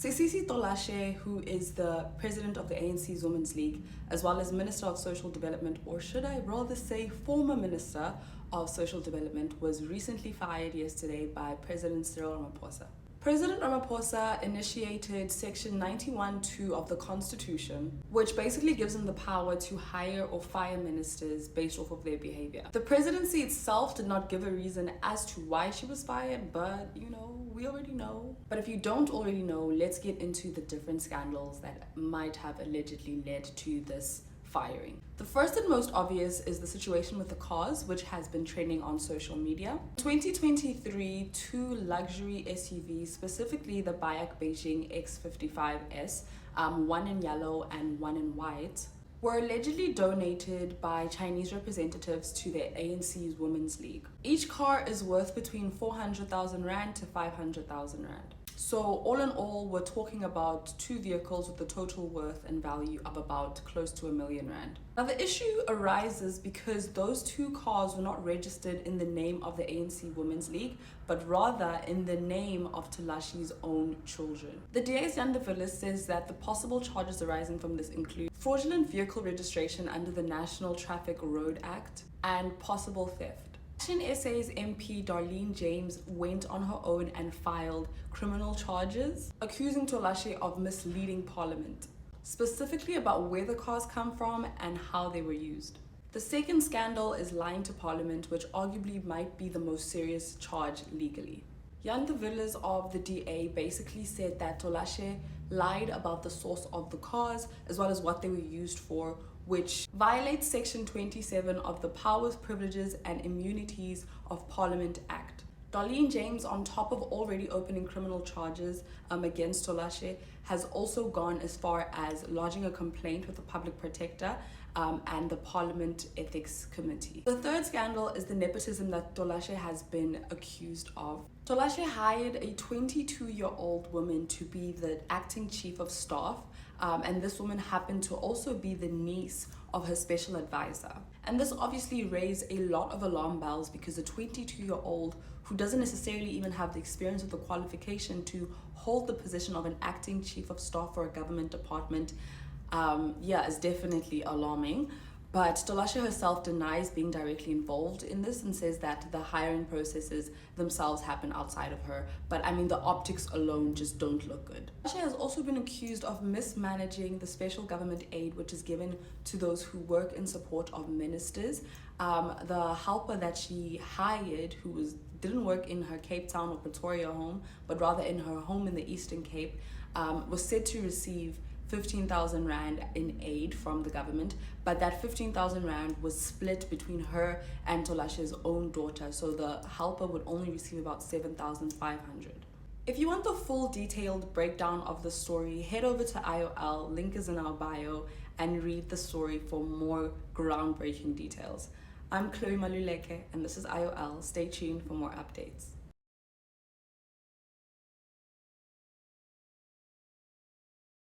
Sisisi Tolashe, who is the president of the ANC's Women's League, as well as Minister of Social Development, or should I rather say former Minister of Social Development, was recently fired yesterday by President Cyril Ramaphosa. President Ramaphosa initiated Section 91(2) of the Constitution, which basically gives him the power to hire or fire ministers based off of their behavior. The presidency itself did not give a reason as to why she was fired, but we already know. But if you don't already know, let's get into the different scandals that might have allegedly led to this firing. The first and most obvious is the situation with the cars, which has been trending on social media. 2023, two luxury SUVs, specifically the Bayak Beijing X55S, one in yellow and one in white, were allegedly donated by Chinese representatives to the ANC's Women's League. Each car is worth between 400,000 Rand to 500,000 Rand. So all in all, we're talking about two vehicles with a total worth and value of about close to R1 million. Now the issue arises because those two cars were not registered in the name of the ANC Women's League, but rather in the name of Tolashe's own children. The DA's Jan de Villiers says that the possible charges arising from this include fraudulent vehicle registration under the National Traffic Road Act and possible theft. Action SA's MP Darlene James went on her own and filed criminal charges accusing Tolashe of misleading Parliament, specifically about where the cars come from and how they were used. The second scandal is lying to Parliament, which arguably might be the most serious charge legally. Jan de Villiers of the DA basically said that Tolashe lied about the source of the cars as well as what they were used for, which violates Section 27 of the Powers, Privileges and Immunities of Parliament Act. Darlene James, on top of already opening criminal charges against Tolashe, has also gone as far as lodging a complaint with the Public Protector and the Parliament Ethics Committee. The third scandal is the nepotism that Tolashe has been accused of. Tolashe hired a 22-year-old woman to be the acting chief of staff, and this woman happened to also be the niece of her special advisor. And this obviously raised a lot of alarm bells because a 22-year-old who doesn't necessarily even have the experience or the qualification to hold the position of an acting chief of staff for a government department, is definitely alarming. But Tolashe herself denies being directly involved in this and says that the hiring processes themselves happen outside of her. But I mean, the optics alone just don't look good. Tolashe has also been accused of mismanaging the special government aid which is given to those who work in support of ministers. The helper that she hired, who didn't work in her Cape Town or Pretoria home, but rather in her home in the Eastern Cape, was said to receive 15,000 Rand in aid from the government, but that 15,000 Rand was split between her and Tolashe's own daughter, so the helper would only receive about 7,500. If you want the full detailed breakdown of the story, head over to IOL, link is in our bio, and read the story for more groundbreaking details. I'm Chloe Maluleke, and this is IOL. Stay tuned for more updates.